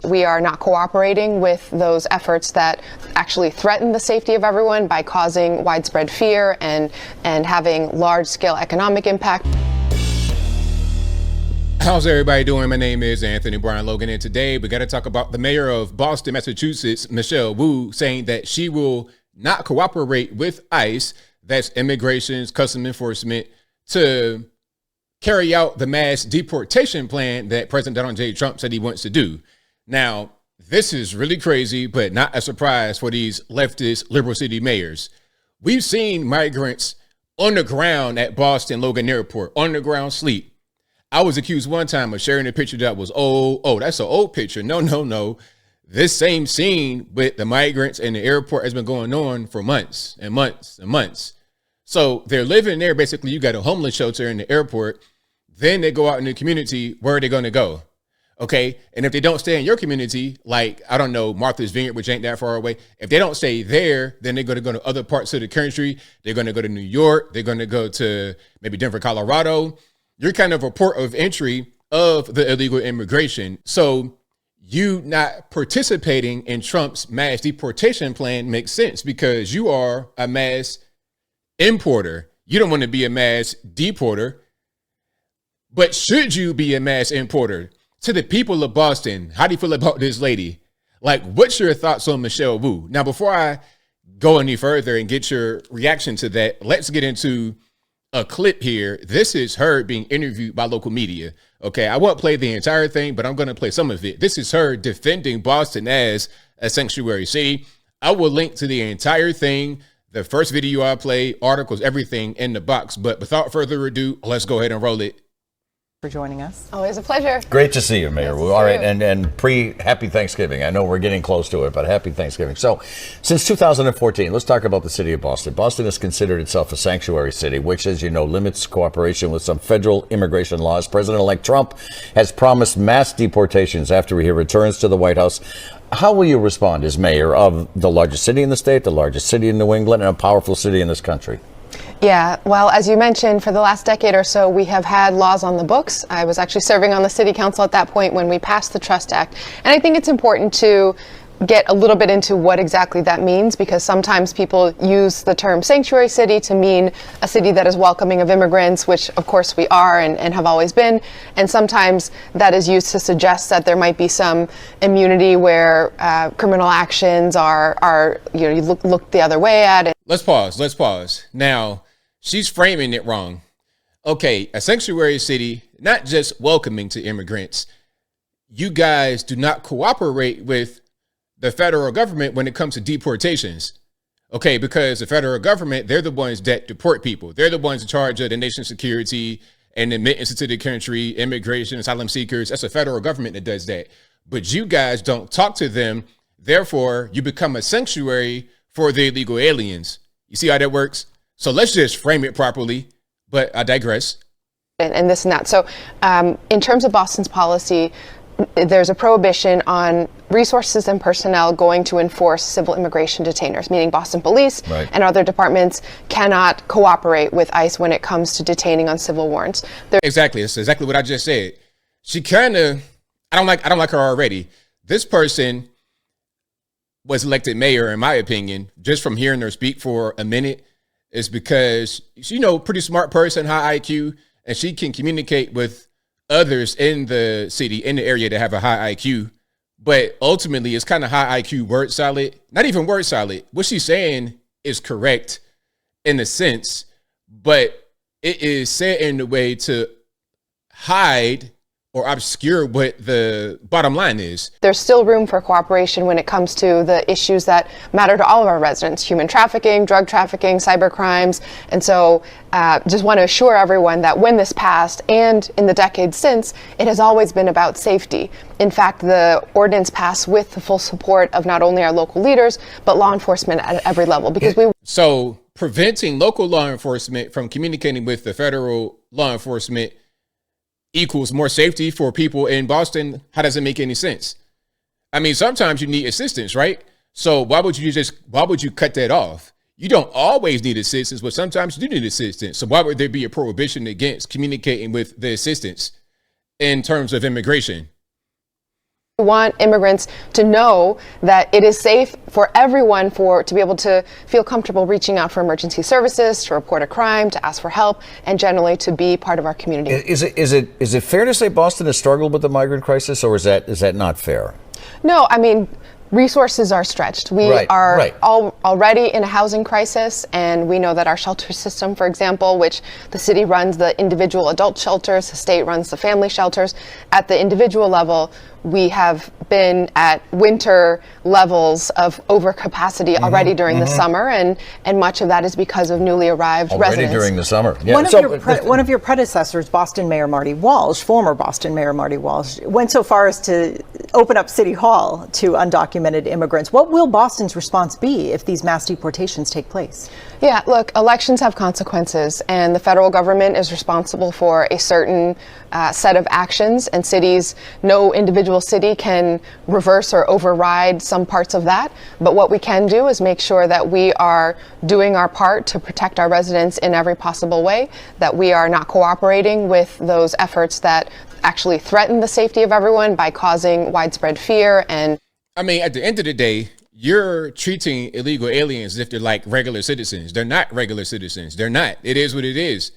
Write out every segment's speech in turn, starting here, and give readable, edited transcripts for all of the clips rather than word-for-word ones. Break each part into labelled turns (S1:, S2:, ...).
S1: we are not cooperating with those efforts that actually threaten the safety of everyone by causing widespread fear and having large-scale economic impact.
S2: How's everybody doing? My name is Anthony Brian Logan, and today we got to talk about the mayor of Boston, Massachusetts, Michelle Wu, saying that she will not cooperate with ICE, that's Immigration's Customs Enforcement, to carry out the mass deportation plan that President Donald J. Trump said he wants to do. Now, this is really crazy, but not a surprise for these leftist liberal city mayors. We've seen migrants on the ground at Boston Logan Airport, on the ground sleep. I was accused one time of sharing a picture that was old. Oh, that's an old picture. No. This same scene with the migrants in the airport has been going on for months and months and months. So they're living there. Basically, you got a homeless shelter in the airport. Then they go out in the community. Where are they going to go? Okay. And if they don't stay in your community, like, I don't know, Martha's Vineyard, which ain't that far away. If they don't stay there, then they're going to go to other parts of the country. They're going to go to New York. They're going to go to maybe Denver, Colorado. You're kind of a port of entry of the illegal immigration. So you not participating in Trump's mass deportation plan makes sense because you are a mass importer. You don't want to be a mass deporter. But should you be a mass importer? To the people of Boston, how do you feel about this lady? Like, what's your thoughts on Michelle Wu? Now, before I go any further and get your reaction to that, let's get into a clip here. This is her being interviewed by local media. Okay, I won't play the entire thing, but I'm going to play some of it. This is her defending Boston as a sanctuary city. I will link to the entire thing, the first video I play, articles, everything in the box. But without further ado, let's go ahead and roll it.
S3: For joining us.
S1: Always a pleasure.
S4: Great to see you, Mayor. All right, and happy Thanksgiving. I know we're getting close to it, but happy Thanksgiving. So, since 2014, let's talk about the city of Boston. Boston has considered itself a sanctuary city, which, as you know, limits cooperation with some federal immigration laws. President-elect Trump has promised mass deportations after he returns to the White House. How will you respond as mayor of the largest city in the state, the largest city in New England, and a powerful city in this country?
S1: Yeah, well, as you mentioned, for the last decade or so, we have had laws on the books. I was actually serving on the city council at that point when we passed the Trust Act. And I think it's important to get a little bit into what exactly that means, because sometimes people use the term sanctuary city to mean a city that is welcoming of immigrants, which of course we are and have always been. And sometimes that is used to suggest that there might be some immunity where criminal actions are you look the other way at it.
S2: Let's pause. Now, she's framing it wrong. Okay, a sanctuary city, not just welcoming to immigrants. You guys do not cooperate with the federal government when it comes to deportations. Okay, because the federal government, they're the ones that deport people. They're the ones in charge of the nation's security and admittance into the country, immigration, asylum seekers. That's the federal government that does that. But you guys don't talk to them. Therefore, you become a sanctuary for the illegal aliens. You see how that works? So let's just frame it properly, but I digress.
S1: And this and that. So in terms of Boston's policy, there's a prohibition on resources and personnel going to enforce civil immigration detainers, meaning Boston Police and other departments cannot cooperate with ICE when it comes to detaining on civil warrants.
S2: Exactly. That's exactly what I just said. She kind of, I don't like her already. This person was elected mayor, in my opinion, just from hearing her speak for a minute, is because she's, pretty smart person, high IQ, and she can communicate with others in the city, in the area that have a high IQ. But ultimately, it's kind of high IQ word salad, not even word salad. What she's saying is correct in a sense, but it is said in a way to hide or obscure what the bottom line is.
S1: There's still room for cooperation when it comes to the issues that matter to all of our residents: human trafficking, drug trafficking, cyber crimes. And so just want to assure everyone that when this passed and in the decades since, it has always been about safety. In fact, the ordinance passed with the full support of not only our local leaders, but law enforcement at every level.
S2: So preventing local law enforcement from communicating with the federal law enforcement equals more safety for people in Boston. How does it make any sense? I mean, sometimes you need assistance, right? So why would you cut that off? You don't always need assistance, but sometimes you do need assistance. So why would there be a prohibition against communicating with the assistants in terms of immigration?
S1: We want immigrants to know that it is safe for everyone to be able to feel comfortable reaching out for emergency services, to report a crime, to ask for help, and generally to be part of our community.
S4: Is it fair to say Boston has struggled with the migrant crisis, or is that not fair?
S1: No, I mean, resources are stretched. We are already in a housing crisis, and we know that our shelter system, for example, which the city runs the individual adult shelters, the state runs the family shelters, at the individual level, we have been at winter levels of overcapacity already during the summer, and much of that is because of newly arrived residents.
S4: Already during the summer. Yeah.
S3: One of your predecessors, Boston Mayor Marty Walsh, former Boston Mayor Marty Walsh, went so far as to open up City Hall to undocumented immigrants. What will Boston's response be if these mass deportations take place?
S1: Yeah, look, elections have consequences, and the federal government is responsible for a certain set of actions, and no individual city can reverse or override some parts of that. But what we can do is make sure that we are doing our part to protect our residents in every possible way, that we are not cooperating with those efforts that actually threaten the safety of everyone by causing widespread fear. And
S2: I mean, at the end of the day, you're treating illegal aliens as if they're like regular citizens. They're not regular citizens. They're not. It is what it is.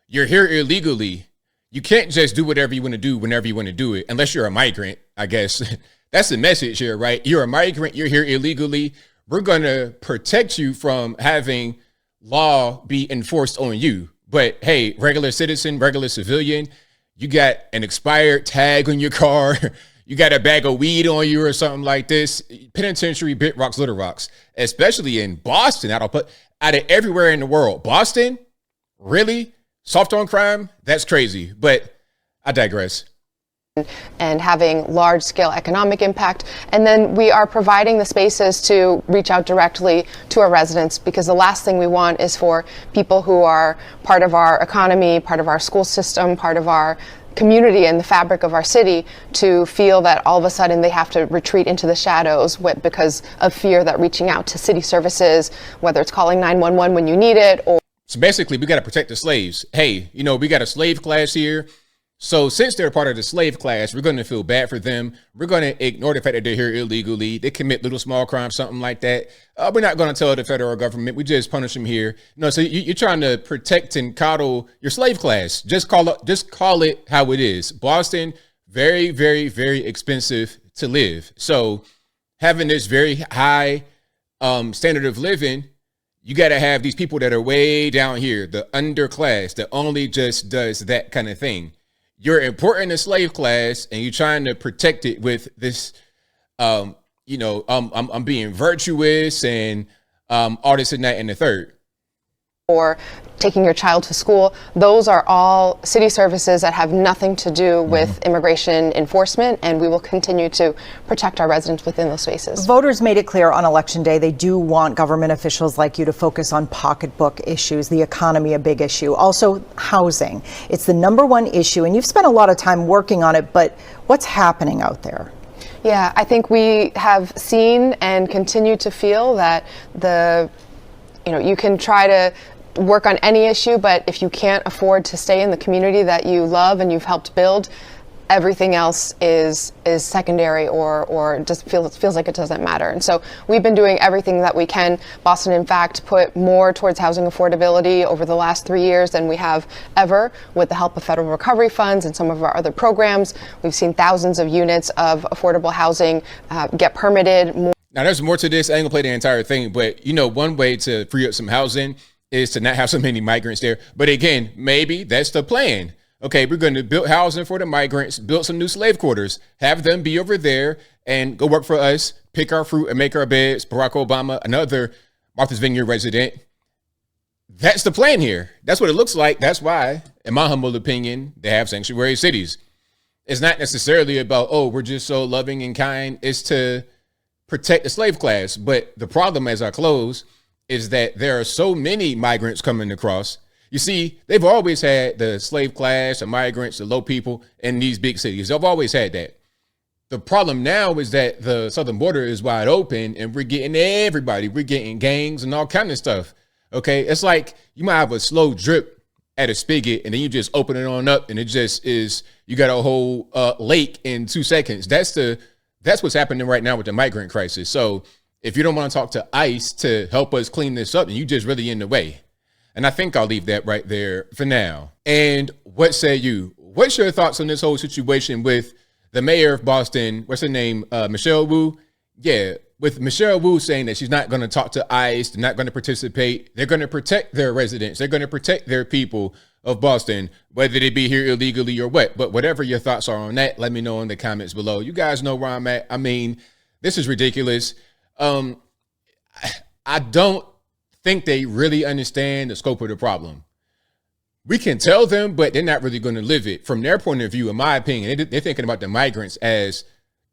S2: You're here illegally. You can't just do whatever you want to do whenever you want to do it, unless you're a migrant, I guess. That's the message here, right? You're a migrant. You're here illegally. We're going to protect you from having law be enforced on you. But hey, regular citizen, regular civilian, you got an expired tag on your car. You got a bag of weed on you or something like this. Penitentiary, bit rocks, little rocks, especially in Boston. Out of everywhere in the world. Boston, really? Soft on crime? That's crazy. But I digress.
S1: And having large scale economic impact. And then we are providing the spaces to reach out directly to our residents, because the last thing we want is for people who are part of our economy, part of our school system, part of our community and the fabric of our city to feel that all of a sudden they have to retreat into the shadows because of fear that reaching out to city services, whether it's calling 911 when you need it, or
S2: so basically we got to protect the slaves. Hey, we got a slave class here. So since they're part of the slave class, we're going to feel bad for them. We're going to ignore the fact that they're here illegally. They commit little small crimes, something like that. We're not going to tell the federal government. We just punish them here. So you're trying to protect and coddle your slave class. Just call it how it is. Boston, very, very, very expensive to live. So having this very high standard of living, you got to have these people that are way down here, the underclass that only just does that kind of thing. You're importing the slave class and you're trying to protect it with this, I'm being virtuous and all this and that and the third.
S1: Or taking your child to school. Those are all city services that have nothing to do with immigration enforcement, and we will continue to protect our residents within those spaces.
S3: Voters made it clear on Election Day they do want government officials like you to focus on pocketbook issues, the economy a big issue, also housing. It's the number one issue, and you've spent a lot of time working on it, but what's happening out there?
S1: Yeah, I think we have seen and continue to feel that you can try to work on any issue, but if you can't afford to stay in the community that you love and you've helped build, everything else is secondary or just feels like it doesn't matter. And so we've been doing everything that we can. Boston, in fact, put more towards housing affordability over the last 3 years than we have ever, with the help of federal recovery funds and some of our other programs. We've seen thousands of units of affordable housing get permitted.
S2: Now, there's more to this. I ain't gonna play the entire thing, but one way to free up some housing is to not have so many migrants there. But again, maybe that's the plan. Okay, we're going to build housing for the migrants, build some new slave quarters, have them be over there and go work for us, pick our fruit and make our beds. Barack Obama, another Martha's Vineyard resident. That's the plan here. That's what it looks like. That's why, in my humble opinion, they have sanctuary cities. It's not necessarily about, we're just so loving and kind. It's to protect the slave class. But the problem, as I close, is that there are so many migrants coming across. You see, they've always had the slave class, the migrants, the low people in these big cities. They've always had that. The problem now is that the southern border is wide open and we're getting everybody. We're getting gangs and all kind of stuff. Okay, it's like you might have a slow drip at a spigot and then you just open it on up and it just is, you got a whole lake in 2 seconds. That's the That's what's happening right now with the migrant crisis. So if you don't want to talk to ICE to help us clean this up, then you just really in the way. And I think I'll leave that right there for now. And what say you? What's your thoughts on this whole situation with the mayor of Boston? What's her name? Michelle Wu. Yeah, with Michelle Wu saying that she's not going to talk to ICE, they're not going to participate. They're going to protect their residents. They're going to protect their people of Boston, whether they be here illegally or what. But whatever your thoughts are on that, let me know in the comments below. You guys know where I'm at. I mean, this is ridiculous. I don't think they really understand the scope of the problem. We can tell them, but they're not really going to live it. From their point of view, in my opinion, they're thinking about the migrants as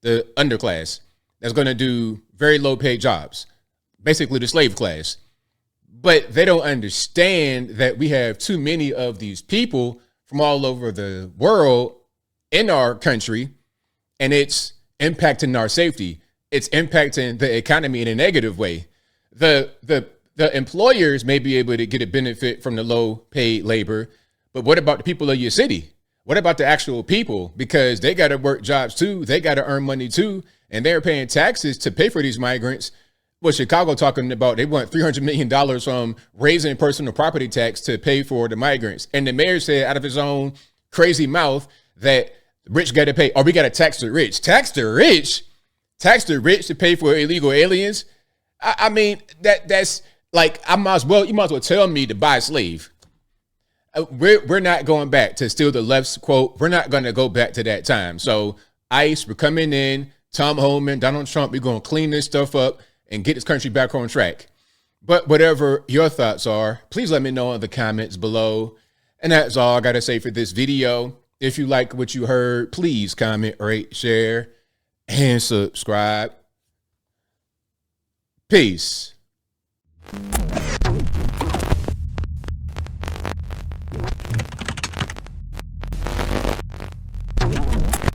S2: the underclass that's going to do very low paid jobs, basically the slave class. But they don't understand that we have too many of these people from all over the world in our country, and it's impacting our safety. It's impacting the economy in a negative way. The employers may be able to get a benefit from the low paid labor, but what about the people of your city? What about the actual people? Because they got to work jobs too. They got to earn money too. And they're paying taxes to pay for these migrants. Well, Chicago talking about they want $300 million from raising personal property tax to pay for the migrants. And the mayor said out of his own crazy mouth that rich got to pay, or we got to tax the rich. Tax the rich? Tax the rich to pay for illegal aliens? I mean, that's like, you might as well tell me to buy a slave. We're not going back, to steal the left's quote. We're not going to go back to that time. So ICE, we're coming in. Tom Homan, Donald Trump, we're going to clean this stuff up and get this country back on track. But whatever your thoughts are, please let me know in the comments below. And that's all I got to say for this video. If you like what you heard, please comment, rate, share, and subscribe. Peace.